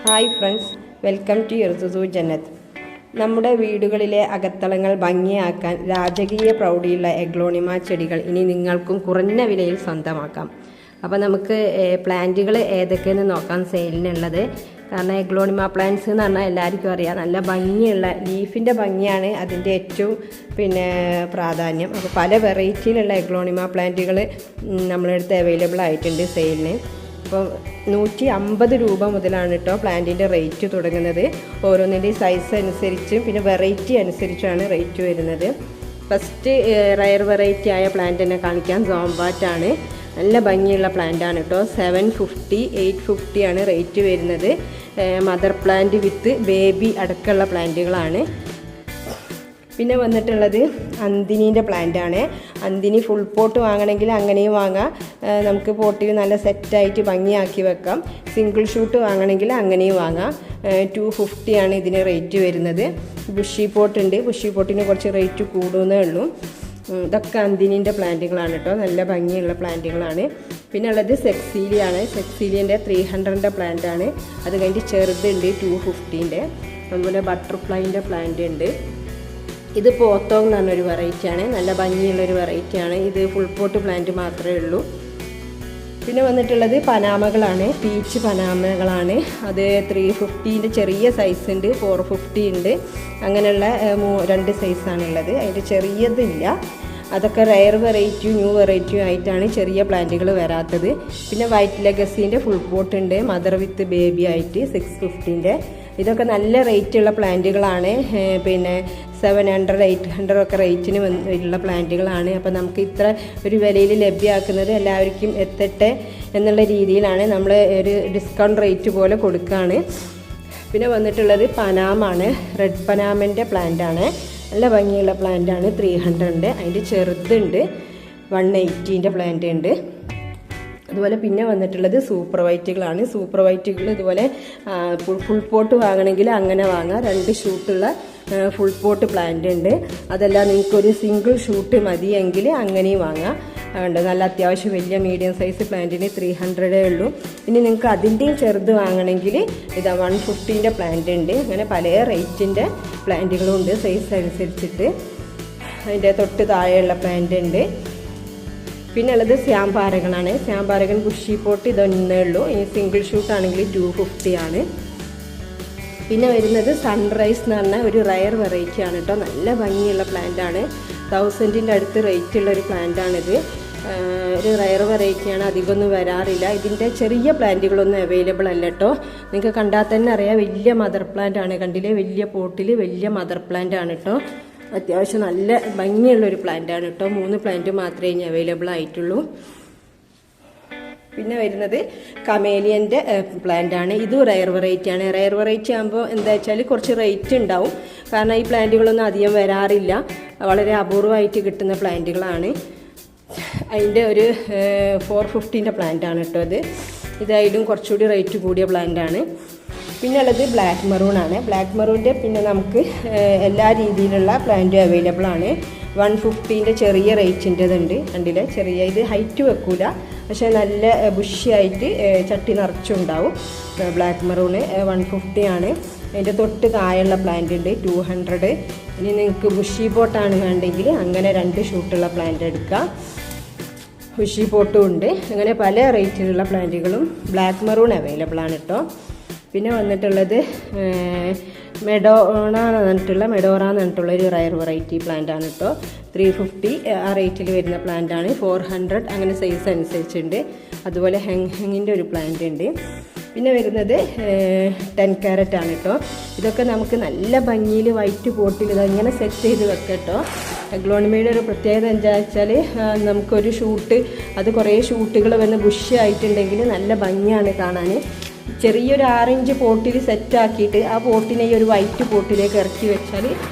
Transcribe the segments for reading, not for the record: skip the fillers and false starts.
Hi friends, welcome to യർസുസു ജന്നത്ത്. നമ്മുടെ വീടുകളിലെ അകത്തളങ്ങൾ ഭംഗിയാക്കാൻ രാജകീയ പ്രൗഢിയുള്ള എഗ്ലോണിമ ചെടികൾ ഇനി നിങ്ങൾക്കും കുറഞ്ഞ വിലയിൽ സ്വന്തമാക്കാം. അപ്പോൾ നമുക്ക് പ്ലാന്റുകൾ ഏതൊക്കെയെന്ന് നോക്കാം സെയിലിനുള്ളത്. കാരണം എഗ്ലോണിമ പ്ലാന്റ്സ് എന്ന് പറഞ്ഞാൽ എല്ലാവർക്കും അറിയാം, നല്ല ഭംഗിയുള്ള ലീഫിൻ്റെ ഭംഗിയാണ് അതിൻ്റെ ഏറ്റവും പ്രാധാന്യം. അപ്പോൾ പല വെറൈറ്റിയിലുള്ള എഗ്ലോണിമ പ്ലാന്റുകൾ നമ്മുടെ അടുത്ത് അവൈലബിൾ ആയിട്ടുണ്ട് സെയിലിന്. അപ്പോൾ 150 രൂപ മുതലാണ് കേട്ടോ പ്ലാന്റിൻ്റെ റേറ്റ് തുടങ്ങുന്നത്. ഓരോന്നിൻ്റെയും സൈസ് അനുസരിച്ചും പിന്നെ വെറൈറ്റി അനുസരിച്ചാണ് റേറ്റ് വരുന്നത്. ഫസ്റ്റ് റയർ വെറൈറ്റി ആയ പ്ലാന്റ് തന്നെ കാണിക്കാം. സോംബാറ്റാണ്, നല്ല ഭംഗിയുള്ള പ്ലാന്റാണ് കേട്ടോ. 750 850 ആണ് റേറ്റ് വരുന്നത്. മദർ പ്ലാന്റ് വിത്ത് ബേബി അടക്കമുള്ള പ്ലാന്റുകളാണ്. പിന്നെ വന്നിട്ടുള്ളത് അന്തിനീൻ്റെ പ്ലാന്റാണ്. അന്തിനി ഫുൾ പോട്ട് വാങ്ങണമെങ്കിൽ അങ്ങനെയും വാങ്ങാം, നമുക്ക് പോട്ടിൽ നല്ല സെറ്റായിട്ട് ഭംഗിയാക്കി വെക്കാം. സിംഗിൾ ഷൂട്ട് വാങ്ങണമെങ്കിൽ അങ്ങനെയും വാങ്ങാം. 250 ആണ് ഇതിന് റേറ്റ് വരുന്നത്. ബുഷി പോട്ട് ഉണ്ട്, ബുഷി പോട്ടിന് കുറച്ച് റേറ്റ് കൂടുന്നേ ഉള്ളൂ. ഇതൊക്കെ അന്തിനീൻ്റെ പ്ലാന്റുകളാണ് കേട്ടോ, നല്ല ഭംഗിയുള്ള പ്ലാന്റുകളാണ്. പിന്നെ ഉള്ളത് സെക്സീലിയാണ്. സെക്സീലിയൻ്റെ 300ൻ്റെ പ്ലാന്റാണ്. അത് കഴിഞ്ഞിട്ട് ചെറുതുണ്ട് 250ൻ്റെ. അതുപോലെ ബട്ടർഫ്ലൈൻ്റെ പ്ലാന്റ് ഉണ്ട്. ഇത് പോത്തോങ് എന്ന് പറഞ്ഞൊരു വെറൈറ്റിയാണ്, നല്ല ഭംഗിയുള്ളൊരു വെറൈറ്റിയാണ്. ഇത് ഫുൾ പോട്ട് പ്ലാന്റ് മാത്രമേ ഉള്ളൂ. പിന്നെ വന്നിട്ടുള്ളത് പനാമകളാണ്, പീച്ച് പനാമകളാണ്. അത് 350ൻ്റെ ചെറിയ സൈസ് ഉണ്ട്, 450 ഉണ്ട്. അങ്ങനെയുള്ള 2 സൈസാണുള്ളത്. അതിൻ്റെ ചെറിയതില്ല. അതൊക്കെ റയർ വെറൈറ്റിയും ന്യൂ വെറൈറ്റിയും ആയിട്ടാണ് ചെറിയ പ്ലാന്റുകൾ വരാത്തത്. പിന്നെ വൈറ്റ് ലെഗസീൻ്റെ ഫുൾ പോട്ട് ഉണ്ട്, മദർ വിത്ത് ബേബി ആയിട്ട് 650ൻ്റെ. ഇതൊക്കെ നല്ല റേറ്റുള്ള പ്ലാന്റുകളാണ്. പിന്നെ 700 800 ഒക്കെ റേറ്റിന് ഉള്ള പ്ലാന്റുകളാണ്. അപ്പോൾ നമുക്ക് ഇത്ര ഒരു വിലയിൽ ലഭ്യമാക്കുന്നത് എല്ലാവർക്കും എത്തട്ടെ എന്നുള്ള രീതിയിലാണ് നമ്മൾ ഒരു ഡിസ്കൗണ്ട് റേറ്റ് പോലെ കൊടുക്കുകയാണ്. പിന്നെ വന്നിട്ടുള്ളത് പനാമാണ്, റെഡ് പനാമൻ്റെ പ്ലാന്റാണ്. നല്ല ഭംഗിയുള്ള പ്ലാന്റാണ്, 300 അതിൻ്റെ ചെറുതുണ്ട്, 180ൻ്റെ പ്ലാന്റ് ഉണ്ട്. അതുപോലെ പിന്നെ വന്നിട്ടുള്ളത് സൂപ്പർ വൈറ്റുകളാണ്. സൂപ്പർ വൈറ്റുകൾ ഇതുപോലെ ഫുൾ പോട്ട് വാങ്ങണമെങ്കിൽ അങ്ങനെ വാങ്ങാം. 2 ഷൂട്ടുള്ള ഫുൾ പോട്ട് പ്ലാന്റ് ഉണ്ട്. അതല്ല നിങ്ങൾക്കൊരു സിംഗിൾ ഷൂട്ട് മതിയെങ്കിൽ അങ്ങനെയും വാങ്ങാം. ഉണ്ട്, നല്ല അത്യാവശ്യം വലിയ മീഡിയം സൈസ് പ്ലാന്റിന് 300 ഉള്ളൂ. ഇനി നിങ്ങൾക്ക് അതിൻ്റെയും ചെറുത് വാങ്ങണമെങ്കിൽ ഇതാ 150ൻ്റെ പ്ലാന്റ് ഉണ്ട്. അങ്ങനെ പല റേറ്റിൻ്റെ പ്ലാന്റുകളും ഉണ്ട് സൈസ് അനുസരിച്ചിട്ട്. അതിൻ്റെ തൊട്ട് താഴെയുള്ള പ്ലാന്റ് ഉണ്ട്. പിന്നെ ഉള്ളത് ശ്യാംപാരകനാണ്. ശ്യാംപാരകൻ ബുഷി പോട്ട് ഇതൊന്നേ ഉള്ളൂ. ഈ സിംഗിൾ ഷൂട്ട് ആണെങ്കിൽ 250 ആണ്. പിന്നെ വരുന്നത് സൺറൈസ് എന്ന് പറഞ്ഞാൽ ഒരു റയർ വെറൈറ്റി ആണ് കേട്ടോ, നല്ല ഭംഗിയുള്ള പ്ലാന്റ് ആണ്. 1000ൻ്റെ അടുത്ത് റേറ്റ് ഉള്ള ഒരു പ്ലാന്റ് ആണിത്. ഒരു റയർ വെറൈറ്റിയാണ്, അധികമൊന്നും വരാറില്ല. ഇതിൻ്റെ ചെറിയ പ്ലാന്റുകളൊന്നും അവൈലബിൾ അല്ല കേട്ടോ. നിങ്ങൾക്ക് കണ്ടാൽ തന്നെ അറിയാം, വലിയ മദർ പ്ലാന്റ് ആണ്. കണ്ടില്ലേ, വലിയ പോട്ടിൽ വലിയ മദർ പ്ലാന്റ് ആണ് കേട്ടോ. അത്യാവശ്യം നല്ല ഭംഗിയുള്ളൊരു പ്ലാന്റാണ് കേട്ടോ. 3 പ്ലാന്റ് മാത്രമേ ഇനി അവൈലബിൾ ആയിട്ടുള്ളൂ. പിന്നെ വരുന്നത് കമേലിയൻ്റെ പ്ലാന്റ് ആണ്. ഇതും റയർ വെറൈറ്റി ആണ്. റയർ വെറൈറ്റി ആകുമ്പോൾ എന്താ വെച്ചാൽ കുറച്ച് റേറ്റ് ഉണ്ടാവും. കാരണം ഈ പ്ലാന്റുകളൊന്നും അധികം വരാറില്ല, വളരെ അപൂർവമായിട്ട് കിട്ടുന്ന പ്ലാന്റുകളാണ്. അതിൻ്റെ ഒരു 450ൻ്റെ പ്ലാന്റ് ആണ് കേട്ടോ ഇത്. ഇതായാലും കുറച്ചുകൂടി റേറ്റ് കൂടിയ പ്ലാന്റ് ആണ്. പിന്നെ ഉള്ളത് ബ്ലാക്ക് മെറൂൺ ആണ്. ബ്ലാക്ക് മെറൂണിൻ്റെ പിന്നെ നമുക്ക് എല്ലാ രീതിയിലുള്ള പ്ലാന്റും അവൈലബിൾ ആണ്. 150ൻ്റെ ചെറിയ റേറ്റിൻ്റെതുണ്ട്. കണ്ടില്ലേ, ചെറിയ ഇത് ഹൈറ്റ് വെക്കൂല, പക്ഷേ നല്ല ബുഷിയായിട്ട് ചട്ടി നിറച്ചുണ്ടാവും. ബ്ലാക്ക് മെറൂണ് 150 ആണ്. അതിൻ്റെ തൊട്ട് താഴെയുള്ള പ്ലാന്റ് ഉണ്ട് 200. ഇനി നിങ്ങൾക്ക് ബുഷി പോട്ടാണ് വേണ്ടെങ്കിൽ അങ്ങനെ 2 ഷൂട്ടുള്ള പ്ലാന്റ് എടുക്കാം. ബുഷി പോട്ടും ഉണ്ട്. അങ്ങനെ പല റേറ്റിലുള്ള പ്ലാന്റുകളും ബ്ലാക്ക് മെറൂൺ അവൈലബിൾ ആണ് കേട്ടോ. പിന്നെ വന്നിട്ടുള്ളത് മെഡോറ എന്ന് പറഞ്ഞിട്ടുള്ള ഒരു റയർ വെറൈറ്റി പ്ലാന്റ് ആണ് കേട്ടോ. 350 ആ റേറ്റിൽ വരുന്ന പ്ലാന്റ് ആണ്. 400 അങ്ങനെ സൈസ് അനുസരിച്ചുണ്ട്. അതുപോലെ ഹെങ്ങിൻ്റെ ഒരു പ്ലാന്റ് ഉണ്ട്. പിന്നെ വരുന്നത് 10 കാരറ്റ് ആണ് കേട്ടോ. ഇതൊക്കെ നമുക്ക് നല്ല ഭംഗിയിൽ വൈറ്റ് പോട്ടിൽ ഇതങ്ങനെ സെറ്റ് ചെയ്ത് വെക്കാം കേട്ടോ. എഗ്ലോണിമയുടെ ഒരു പ്രത്യേകത എന്താ വെച്ചാൽ നമുക്കൊരു ഷൂട്ട്, അത് കുറേ ഷൂട്ടുകൾ വന്ന് ബുഷ് ആയിട്ടുണ്ടെങ്കിൽ നല്ല ഭംഗിയാണ് കാണാൻ. ചെറിയൊരു 6 ഇഞ്ച് പോട്ടിൽ സെറ്റാക്കിയിട്ട് ആ പോട്ടിനെ ഈ ഒരു വൈറ്റ് പോട്ടിലേക്ക് ഇറക്കി വെച്ചാൽ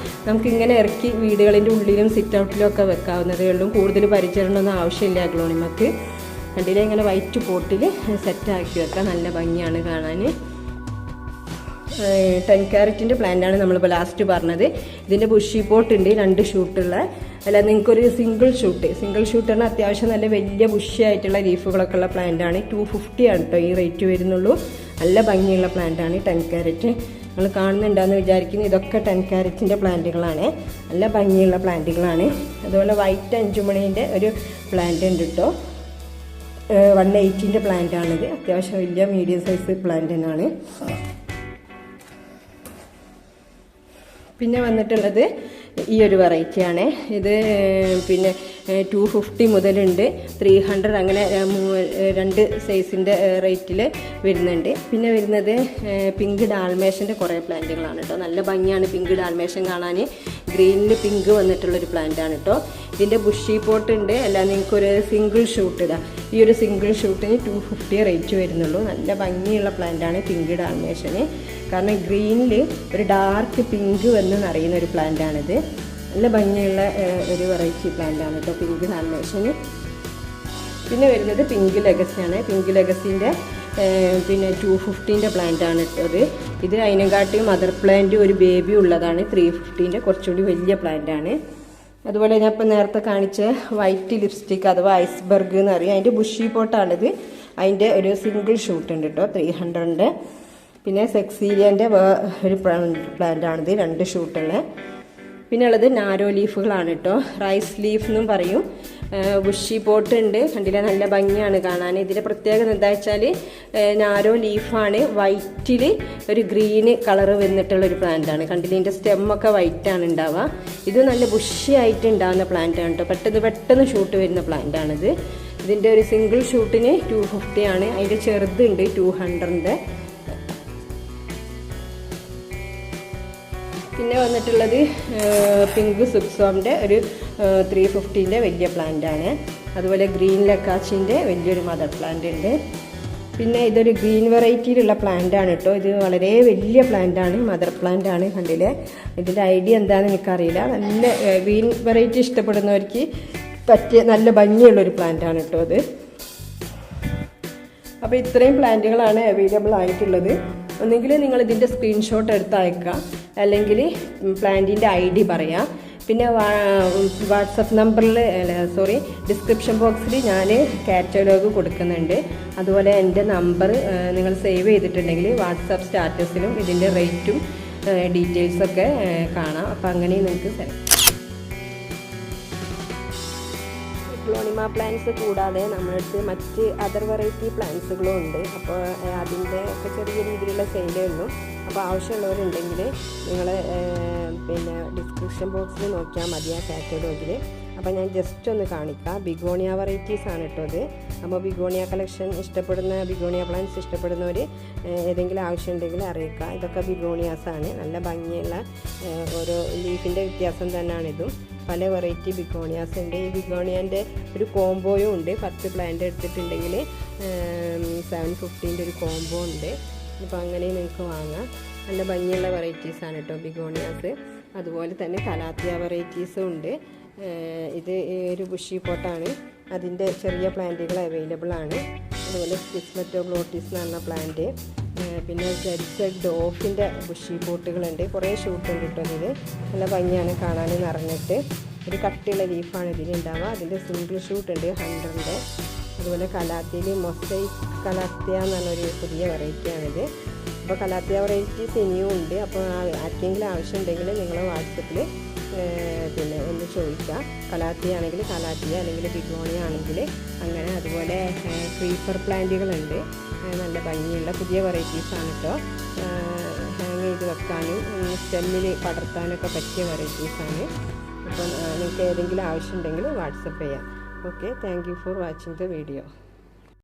നമുക്കിങ്ങനെ ഇറക്കി വീടുകളിൻ്റെ ഉള്ളിലും സിറ്റ് ഔട്ടിലും ഒക്കെ വെക്കാവുന്നതേ ഉള്ളൂ. കൂടുതൽ പരിചരണമൊന്നും ആവശ്യമില്ല എഗ്ലോണിമക്ക്. കണ്ടില്ലേ, ഇങ്ങനെ വൈറ്റ് പോട്ടിൽ സെറ്റാക്കി വെക്കാം, നല്ല ഭംഗിയാണ് കാണാൻ. 10 കാരറ്റിൻ്റെ പ്ലാന്റാണ് നമ്മളിപ്പോൾ ലാസ്റ്റ് പറഞ്ഞത്. ഇതിൻ്റെ ബുഷി പോട്ട് ഉണ്ട് 2 ഷൂട്ടുള്ള. അല്ല, നിങ്ങൾക്കൊരു സിംഗിൾ ഷൂട്ട് പറഞ്ഞാൽ അത്യാവശ്യം നല്ല വലിയ ബുഷി ആയിട്ടുള്ള ലീഫുകളൊക്കെ ഉള്ള പ്ലാന്റ് ആണ്. 250 ആണ് കേട്ടോ ഈ റേറ്റ് വരുന്നുള്ളൂ. നല്ല ഭംഗിയുള്ള പ്ലാന്റാണ്. 10 ക്യാരറ്റ് നിങ്ങൾ കാണുന്നുണ്ടെന്ന് വിചാരിക്കുന്നു. ഇതൊക്കെ 10 ക്യാരറ്റിൻ്റെ പ്ലാന്റുകളാണ്. നല്ല ഭംഗിയുള്ള പ്ലാന്റുകളാണ്. അതുപോലെ വൈറ്റ് അഞ്ചുമണീൻ്റെ ഒരു പ്ലാന്റ് ഉണ്ട് കേട്ടോ. 180ൻ്റെ പ്ലാന്റാണിത്. അത്യാവശ്യം വലിയ മീഡിയം സൈസ് പ്ലാന്റ് തന്നെയാണ്. പിന്നെ വന്നിട്ടുള്ളത് ഈ ഒരു വെറൈറ്റിയാണ്. ഇത് പിന്നെ 250 മുതലുണ്ട്, 300 അങ്ങനെ 2 സൈസിൻ്റെ റേറ്റിൽ വരുന്നുണ്ട്. പിന്നെ വരുന്നത് പിങ്ക് ഡാൽമേഷൻ്റെ കുറേ പ്ലാന്റുകളാണ് കേട്ടോ. നല്ല ഭംഗിയാണ് പിങ്ക് ഡാൽമേഷൻ കാണാൻ. ഗ്രീനിൽ പിങ്ക് വന്നിട്ടുള്ളൊരു പ്ലാന്റാണ് കേട്ടോ. ഇതിൻ്റെ ബുഷി പോട്ട് ഉണ്ട്. അല്ല നിങ്ങൾക്കൊരു സിംഗിൾ ഷൂട്ട് ഇതാ, ഈ ഒരു സിംഗിൾ ഷൂട്ടിന് 250 റേറ്റ് വരുന്നുള്ളൂ. നല്ല ഭംഗിയുള്ള പ്ലാന്റാണ് പിങ്ക് ഡാൽമേഷന്. കാരണം ഗ്രീനിൽ ഒരു ഡാർക്ക് പിങ്ക് വന്ന് നിറയുന്ന ഒരു പ്ലാന്റാണിത്. നല്ല ഭംഗിയുള്ള ഒരു വെറൈറ്റി പ്ലാന്റാണ് കേട്ടോ പിങ്ക് ഡാൽമേഷന്. പിന്നെ വരുന്നത് പിങ്ക് ലെഗസിയാണ്. പിങ്ക് ലെഗസിൻ്റെ പിന്നെ 250ൻ്റെ പ്ലാന്റാണ് ഇട്ടത്. ഇത് അതിനെക്കാട്ടിയും മദർ പ്ലാന്റ് ഒരു ബേബി ഉള്ളതാണ്. 350ൻ്റെ കുറച്ചുകൂടി വലിയ പ്ലാന്റാണ്. അതുപോലെ ഞാൻ ഇപ്പം നേരത്തെ കാണിച്ച വൈറ്റ് ലിപ്സ്റ്റിക് അഥവാ ഐസ്ബർഗ് എന്ന് പറയും, അതിൻ്റെ ബുഷി പോട്ടാണിത്. അതിൻ്റെ ഒരു സിംഗിൾ ഷൂട്ട് ഉണ്ട് കേട്ടോ 300ൻ്റെ. പിന്നെ സെക്സീലിയൻ്റെ ഒരു പ്ലാന്റാണിത്, 2 ഷൂട്ടുള്ള. പിന്നെ ഉള്ളത് നാരോ ലീഫുകളാണ് കേട്ടോ. റൈസ് ലീഫ് എന്നും പറയും. ബുഷി പോട്ട് ഉണ്ട്, കണ്ടില്ല നല്ല ഭംഗിയാണ് കാണാൻ. ഇതിൻ്റെ പ്രത്യേകത എന്താ വെച്ചാൽ നാരോ ലീഫാണ്, വൈറ്റിൽ ഒരു ഗ്രീന് കളറ് വന്നിട്ടുള്ളൊരു പ്ലാന്റാണ്. കണ്ടില്ല ഇതിൻ്റെ സ്റ്റെമ്മൊക്കെ വൈറ്റാണ് ഉണ്ടാവുക. ഇത് നല്ല ബുഷി ആയിട്ട് ഉണ്ടാകുന്ന പ്ലാന്റാണ് കേട്ടോ. പെട്ടെന്ന് ഷൂട്ട് വരുന്ന പ്ലാന്റാണിത്. ഇതിൻ്റെ ഒരു സിംഗിൾ ഷൂട്ടിന് 250 ആണ്. അതിൻ്റെ ചെറുതുണ്ട് 200ൻ്റെ. പിന്നെ വന്നിട്ടുള്ളത് പിങ്ക് സുക്സോമിൻ്റെ ഒരു 350ൻ്റെ വലിയ പ്ലാന്റാണ്. അതുപോലെ ഗ്രീൻ ലക്കാച്ചിൻ്റെ വലിയൊരു മദർ പ്ലാന്റ് ഉണ്ട്. പിന്നെ ഇതൊരു ഗ്രീൻ വെറൈറ്റിയിലുള്ള പ്ലാന്റാണ് കേട്ടോ. ഇത് വളരെ വലിയ പ്ലാന്റാണ്, മദർ പ്ലാന്റാണ്. കണ്ടില്ലേ, ഇതിൻ്റെ ഐഡിയ എന്താണെന്ന് എനിക്കറിയില്ല. നല്ല ഗ്രീൻ വെറൈറ്റി ഇഷ്ടപ്പെടുന്നവർക്ക് പറ്റിയ നല്ല ഭംഗിയുള്ളൊരു പ്ലാന്റാണ് കേട്ടോ ഇത്. അപ്പോൾ ഇത്രയും പ്ലാന്റുകളാണ് അവൈലബിൾ ആയിട്ടുള്ളത്. ഒന്നെങ്കിൽ നിങ്ങൾ ഇതിൻ്റെ സ്ക്രീൻഷോട്ട് എടുത്ത് അയക്കുക, അല്ലെങ്കിൽ പ്ലാന്റിൻ്റെ ID പറയാം. പിന്നെ വാട്സപ്പ് നമ്പറിൽ ഡിസ്ക്രിപ്ഷൻ ബോക്സിൽ ഞാൻ കാറ്റലോഗ് കൊടുക്കുന്നുണ്ട്. അതുപോലെ എൻ്റെ നമ്പർ നിങ്ങൾ സേവ് ചെയ്തിട്ടുണ്ടെങ്കിൽ വാട്സപ്പ് സ്റ്റാറ്റസിലും ഇതിൻ്റെ റേറ്റും ഡീറ്റെയിൽസൊക്കെ കാണാം. അപ്പോൾ അങ്ങനെ നിങ്ങൾക്ക് എഗ്ലോണിമ പ്ലാന്റ്സ് കൂടാതെ നമ്മളടുത്ത് മറ്റ് അതർ വെറൈറ്റി പ്ലാന്റ്സുകളും ഉണ്ട്. അപ്പോൾ അതിൻ്റെ ഒക്കെ ചെറിയ രീതിയിലുള്ള സെയിലേ ഉള്ളൂ. അപ്പോൾ ആവശ്യമുള്ളവരുണ്ടെങ്കിൽ നിങ്ങൾ പിന്നെ ഡിസ്ക്രിപ്ഷൻ ബോക്സിൽ നോക്കിയാൽ മതി ആ കാറ്റലോഗിൽ. അപ്പോൾ ഞാൻ ജസ്റ്റ് ഒന്ന് കാണിക്കാം. ബിഗോണിയ വെറൈറ്റീസ് ആണ് കേട്ടോ ഇത്. അപ്പോൾ ബിഗോണിയ കളക്ഷൻ ഇഷ്ടപ്പെടുന്ന, ബിഗോണിയ പ്ലാന്റ്സ് ഇഷ്ടപ്പെടുന്നവർ ഏതെങ്കിലും ആവശ്യമുണ്ടെങ്കിൽ അറിയിക്കുക. ഇതൊക്കെ ബിഗോണിയാസാണ്. നല്ല ഭംഗിയുള്ള ഓരോ ലീഫിൻ്റെ വ്യത്യാസം തന്നെയാണിതും. പല വെറൈറ്റി ബിഗോണിയാസ് ഉണ്ട്. ഈ ബിഗോണിയൻ്റെ ഒരു കോംബോയും ഉണ്ട്. 10 പ്ലാന്റ് എടുത്തിട്ടുണ്ടെങ്കിൽ 750ൻ്റെ ഒരു കോംബോ ഉണ്ട്. അപ്പോൾ അങ്ങനെ നിങ്ങൾക്ക് വാങ്ങാം. നല്ല ഭംഗിയുള്ള വെറൈറ്റീസാണ് കേട്ടോ ബിഗോണിയാസ്. അതുപോലെ തന്നെ കലാത്തിയ വെറൈറ്റീസും ഉണ്ട്. ഇത് ഒരു ബുഷി പോട്ടാണ്. അതിൻ്റെ ചെറിയ പ്ലാന്റുകൾ അവൈലബിൾ ആണ്. അതുപോലെ സ്റ്റിസ്മറ്റോഗ്ലോട്ടിസ് എന്ന് പറഞ്ഞ പ്ലാന്റ്. പിന്നെ ജെഡ് ഡോഫിൻ്റെ ബുഷി പോട്ടുകളുണ്ട്. കുറേ ഷൂട്ടുണ്ട് കേട്ടോ ഇതിൽ. നല്ല ഭംഗിയാണ് കാണാൻ നിറഞ്ഞിട്ട്. ഒരു കട്ടിയുള്ള ലീഫാണ് ഇതിലുണ്ടാവുക. അതിൻ്റെ സിംഗിൾ ഷൂട്ട് ഉണ്ട് 100ൻ്റെ. അതുപോലെ കലാത്തിയിൽ മൊസൈക്ക് കലാത്തിയ എന്ന് പറഞ്ഞൊരു പുതിയ വെറൈറ്റിയാണിത്. അപ്പോൾ കലാത്തിയ വെറൈറ്റീസ് ഇനിയും ഉണ്ട്. അപ്പോൾ ആർക്കെങ്കിലും ആവശ്യമുണ്ടെങ്കിൽ നിങ്ങൾ വാട്സപ്പിൽ പിന്നെ ഒന്ന് ചോദിക്കുക. കലാത്തിയ ആണെങ്കിൽ കലാത്തിയ, അല്ലെങ്കിൽ ബിഗോണിയ ആണെങ്കിൽ അങ്ങനെ. അതുപോലെ ക്രീപ്പർ പ്ലാന്റുകളുണ്ട്. നല്ല ഭംഗിയുള്ള പുതിയ വെറൈറ്റീസാണ് കേട്ടോ. ഹാങ് ചെയ്ത് വെക്കാനും സ്റ്റെമ്മിൽ പടർത്താനൊക്കെ പറ്റിയ വെറൈറ്റീസാണ്. അപ്പോൾ നിങ്ങൾക്ക് ഏതെങ്കിലും ആവശ്യമുണ്ടെങ്കിൽ വാട്സപ്പ് ചെയ്യാം. Okay, thank you for watching the video.